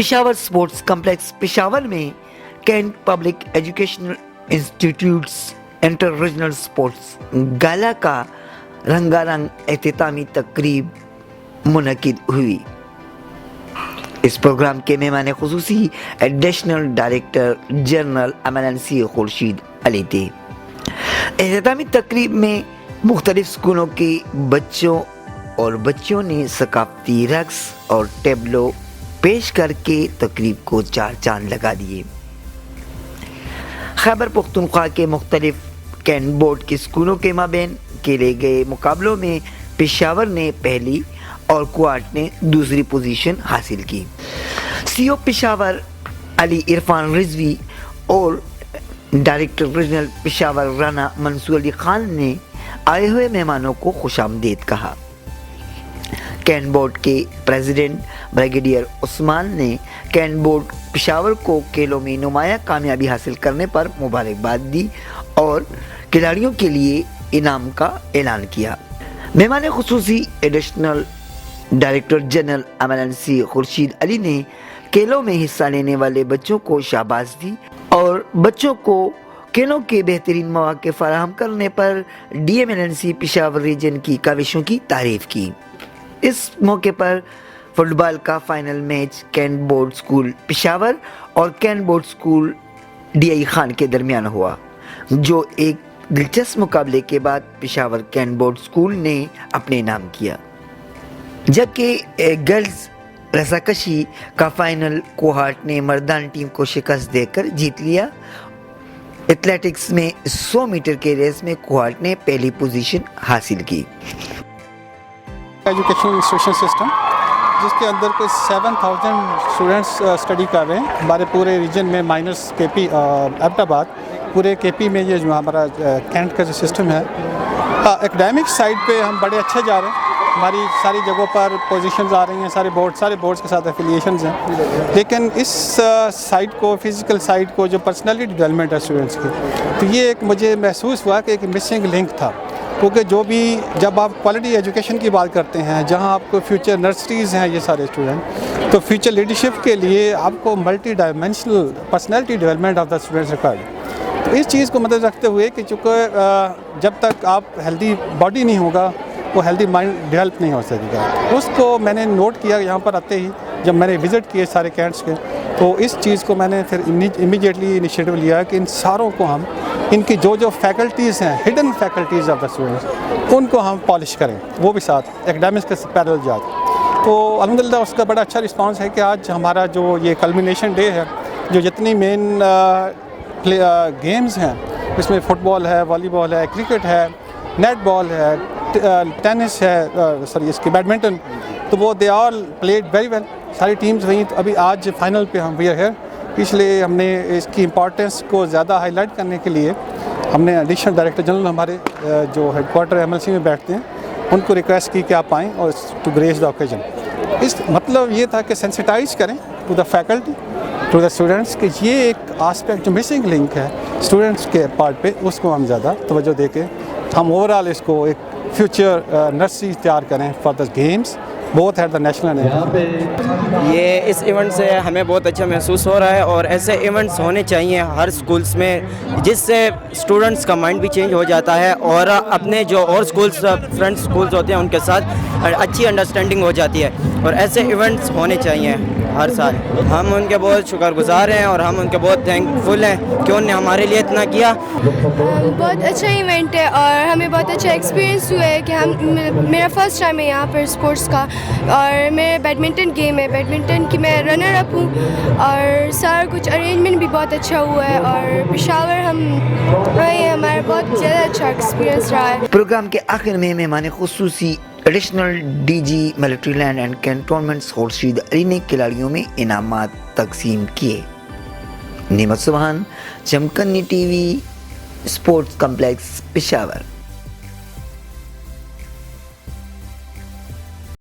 Peshawar sports complex Peshawar में cantt public educational institutes inter regional sports gala का रंगारंग एहतितामी तकरीब मुनकिद हुई। इस प्रोग्राम के मेहमान खुसूसी additional director general MNC Khurshid Ali थे। एहतितामी तकरीब में मुख्तलिफ स्कूलों के बच्चों और बच्चियों ने सकाफती रक्स और टेबलो पेश करके तकरीब को चार चांद लगा दिए। खैबर पख्तूनख्वा के मुख्तलिफ कैंट बोर्ड के स्कूलों के माबेन खेले गए मुकाबलों में पेशावर ने पहली और क्वार्ट ने दूसरी पोजीशन हासिल की। सीओ पेशावर अली इरफान रिजवी और डायरेक्टर रीजनल पेशावर राना मंसूर अली खान ने आए हुए मेहमानों को खुशामदीद कहा। कैंट बोर्ड के प्रेसिडेंट ब्रिगेडियर उस्मान ने कैंट बोर्ड पेशावर को खेलों में नुमाया कामयाबी हासिल करने पर मुबारकबाद दी और खिलाड़ियों के लिए इनाम का ऐलान किया। मेहमान खुसूसी additional director general MNC Khurshid Ali ने खेलों में हिस्सा लेने वाले बच्चों को शाबाश दी और बच्चों को खेलों के बेहतरीन मौके फराहम करने पर डीएमएनसी पेशावर रीजन की काविशों की तारीफ की। इस मौके पर फुटबॉल का final match cantt board school Peshawar और cantt board school DI Khan के दरमियान हुआ, जो एक दिलचस्प मुकाबले के बाद पेशावर कैंट बोर्ड स्कूल ने अपने नाम किया, जबकि गर्ल्स रस्साकशी का फाइनल कोहाट ने मर्दान टीम को शिकस्त देकर जीत लिया। एथलेटिक्स में 100 मीटर के रेस में कोहाट ने पहली पोजीशन हासिल की। एजुकेशनल इंस्टीट्यूशन सिस्टम जिसके अंदर कोई 7000 स्टूडेंट्स स्टडी कर रहे हैं हमारे पूरे रीजन में माइनस केपी अहमदाबाद पूरे केपी में ये जो हमारा कैंट का जो सिस्टम है। एकेडमिक साइड पे हम बड़े अच्छे जा रहे हैं, हमारी सारी जगहों पर पोजीशंस आ रही हैं, सारे बोर्ड्स के साथ एफिलिएशंस हैं, लेकिन इस साइड को फिज़िकल साइड को जो पर्सनैलिटी डेवलपमेंट है स्टूडेंट्स की, तो ये एक मुझे महसूस हुआ कि एक मिसिंग लिंक था। क्योंकि जो भी जब आप क्वालिटी एजुकेशन की बात करते हैं, जहां आपको फ्यूचर नर्सरीज़ हैं ये सारे स्टूडेंट, तो फ्यूचर लीडरशिप के लिए आपको multi dimensional personality development of the students required. तो इस चीज़ को मद्देनज़र रखते हुए कि चूँकि जब तक आप हेल्दी बॉडी नहीं होगा वो हेल्दी माइंड डेवलप नहीं हो सकेगा। उसको मैंने नोट किया यहाँ पर आते ही, जब मैंने विज़िट किए सारे कैंट्स के, तो इस चीज़ को मैंने फिर इमीडिएटली इनिशिएटिव लिया कि इन सारों को हम इनकी जो फैकल्टीज़ हैं, hidden faculties of the students, उनको हम पॉलिश करें, वो भी साथ एकेडमिक्स के पैरेलल जाके। तो अल्हम्दुलिल्लाह उसका बड़ा अच्छा रिस्पांस है कि आज हमारा जो ये कल्मिनेशन डे है, जो जितनी मेन गेम्स हैं, इसमें फ़ुटबॉल है, वॉलीबॉल है, क्रिकेट है, नेट बॉल है, टेनिस है, सॉरी इसकी बैडमिंटन, तो वो they all played very well, सारी टीम्स वहीं। तो अभी आज फाइनल पे हम वी आर हियर, इसलिए हमने इसकी इम्पोर्टेंस को ज़्यादा हाईलाइट करने के लिए हमने एडिशनल डायरेक्टर जनरल हमारे जो हेडक्वार्टर एमएलसी में बैठते हैं, उनको रिक्वेस्ट की कि आप आएँ और टू ग्रेस द ओकेजन। इस मतलब ये था कि सेंसिटाइज करें to the faculty, to the students, कि ये एक आस्पेक्ट जो मिसिंग लिंक है स्टूडेंट्स के पार्ट पे, उसको हम ज़्यादा तवज्जो दे के हम ओवरऑल इसको एक फ्यूचर नर्सरी तैयार करें for the games both at the national and. ये इस इवेंट से हमें बहुत अच्छा महसूस हो रहा है और ऐसे इवेंट्स होने चाहिए हर स्कूल्स में, जिससे स्टूडेंट्स का माइंड भी चेंज हो जाता है और अपने जो और स्कूल्स फ्रेंड स्कूल्स होते हैं उनके साथ अच्छी अंडरस्टैंडिंग हो जाती है, और ऐसे इवेंट्स होने चाहिए हर साल। हम उनके बहुत शुक्रगुजार हैं और हम उनके बहुत थैंकफुल हैं कि उन्होंने हमारे लिए इतना किया। बहुत अच्छा इवेंट है और हमें बहुत अच्छा एक्सपीरियंस हुआ है कि मेरा फर्स्ट टाइम है यहाँ पर स्पोर्ट्स का, और मेरे बैडमिंटन गेम है, बैडमिंटन की मैं रनर अप हूँ, और सारा कुछ अरेंजमेंट भी बहुत अच्छा हुआ है, और पेशावर हमारा बहुत ज़्यादा अच्छा एक्सपीरियंस रहा है। प्रोग्राम के आखिर में मेहमान खुसूसी एडिशनल DG military land and cantonments Khurshid Ali ने खिलाड़ियों में इनामात तकसीम किए। Nimat Subhan, Chamkanni TV, sports complex Peshawar.